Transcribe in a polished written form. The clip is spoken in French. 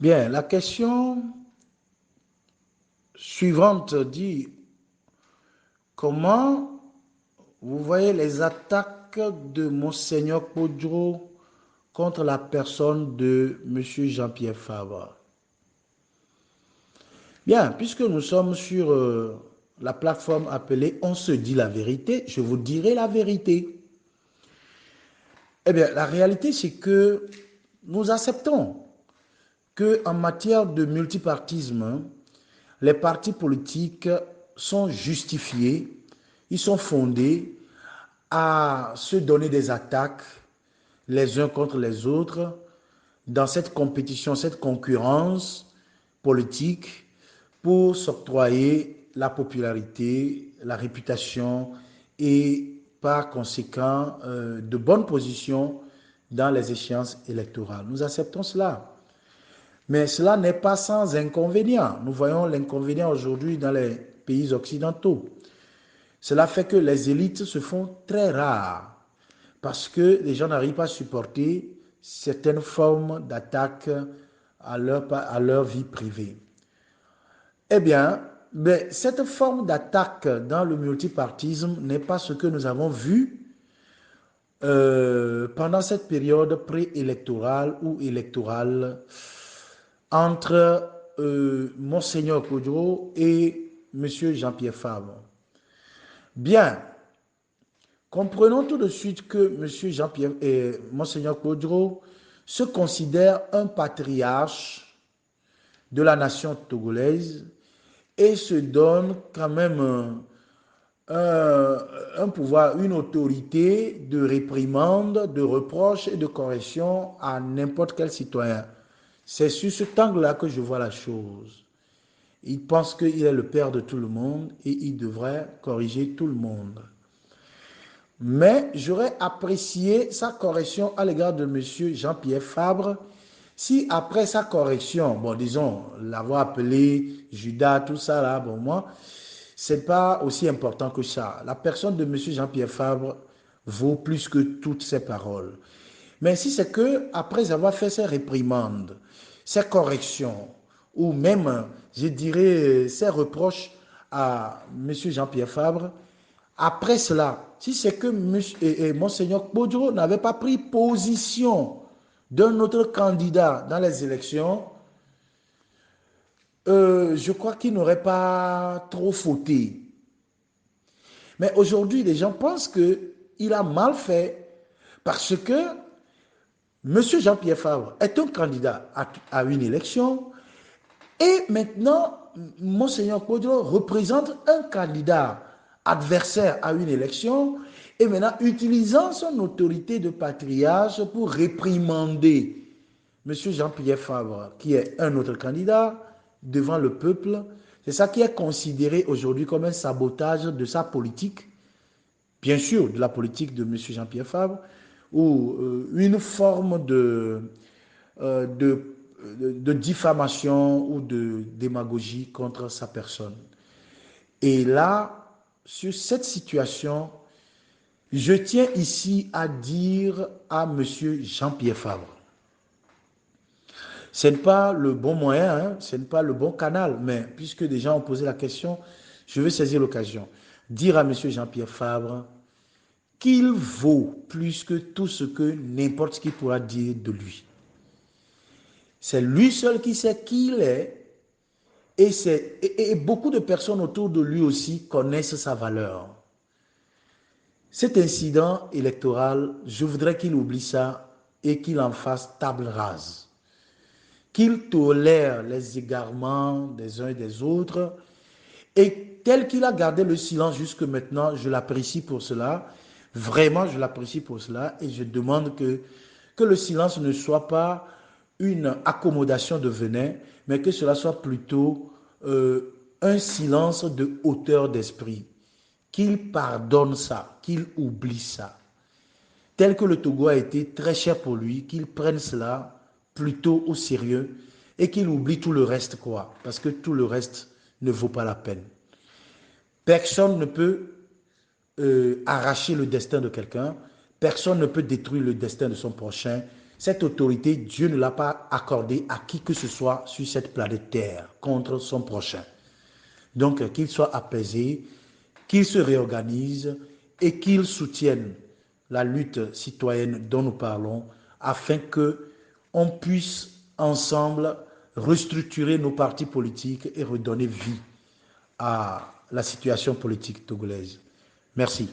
Bien, la question suivante dit, comment vous voyez les attaques de Monseigneur Kodjo contre la personne de Monsieur Jean-Pierre Fabre? Bien, puisque nous sommes sur la plateforme appelée On se dit la vérité, je vous dirai la vérité. Eh bien, la réalité, c'est que nous acceptons que en matière de multipartisme, les partis politiques sont justifiés, ils sont fondés à se donner des attaques les uns contre les autres dans cette compétition, cette concurrence politique pour s'octroyer la popularité, la réputation et par conséquent de bonnes positions dans les échéances électorales. Nous acceptons cela. Mais cela n'est pas sans inconvénient. Nous voyons l'inconvénient aujourd'hui dans les pays occidentaux. Cela fait que les élites se font très rares parce que les gens n'arrivent pas à supporter certaines formes d'attaque à leur vie privée. Eh bien, mais cette forme d'attaque dans le multipartisme n'est pas ce que nous avons vu pendant cette période préélectorale ou électorale entre Monseigneur Kodjo et Monsieur Jean-Pierre Fabre. Bien, comprenons tout de suite que Monsieur Jean-Pierre et Monseigneur Kodjo se considère un patriarche de la nation togolaise et se donne quand même un pouvoir, une autorité de réprimande, de reproche et de correction à n'importe quel citoyen. C'est sur cet angle-là que je vois la chose. Il pense qu'il est le père de tout le monde et il devrait corriger tout le monde. Mais j'aurais apprécié sa correction à l'égard de M. Jean-Pierre Fabre si après sa correction, bon disons, l'avoir appelé Judas, tout ça là, bon moi, c'est pas aussi important que ça. La personne de M. Jean-Pierre Fabre vaut plus que toutes ses paroles. Mais si c'est que après avoir fait ses réprimandes, ses corrections, ou même, je dirais, ses reproches à M. Jean-Pierre Fabre, après cela, si c'est que Monseigneur Kodjo n'avait pas pris position d'un autre candidat dans les élections, je crois qu'il n'aurait pas trop fauté. Mais aujourd'hui, les gens pensent qu'il a mal fait parce que M. Jean-Pierre Favre est un candidat à une élection et maintenant, Monseigneur Kodjo représente un candidat adversaire à une élection et maintenant utilisant son autorité de patriarche pour réprimander M. Jean-Pierre Favre, qui est un autre candidat devant le peuple. C'est ça qui est considéré aujourd'hui comme un sabotage de sa politique, bien sûr de la politique de M. Jean-Pierre Favre, ou une forme de diffamation ou de démagogie contre sa personne. Et là, sur cette situation, je tiens ici à dire à M. Jean-Pierre Favre, ce n'est pas le bon moyen, hein, ce n'est pas le bon canal, mais puisque des gens ont posé la question, je veux saisir l'occasion. Dire à M. Jean-Pierre Favre qu'il vaut plus que tout ce que n'importe qui pourra dire de lui. C'est lui seul qui sait qui il est et beaucoup de personnes autour de lui aussi connaissent sa valeur. Cet incident électoral, je voudrais qu'il oublie ça et qu'il en fasse table rase. Qu'il tolère les égarements des uns et des autres et tel qu'il a gardé le silence jusque maintenant, je l'apprécie pour cela. Vraiment, je l'apprécie pour cela et je demande que le silence ne soit pas une accommodation de venin, mais que cela soit plutôt un silence de hauteur d'esprit. Qu'il pardonne ça, qu'il oublie ça. Tel que le Togo a été très cher pour lui, qu'il prenne cela plutôt au sérieux et qu'il oublie tout le reste, quoi, parce que tout le reste ne vaut pas la peine. Personne ne peut arracher le destin de quelqu'un, personne ne peut détruire le destin de son prochain, Cette autorité, Dieu ne l'a pas accordée à qui que ce soit sur cette planète Terre contre son prochain. Donc, qu'il soit apaisé, qu'il se réorganise et qu'il soutienne la lutte citoyenne dont nous parlons afin que on puisse ensemble restructurer nos partis politiques et redonner vie à la situation politique togolaise. Merci.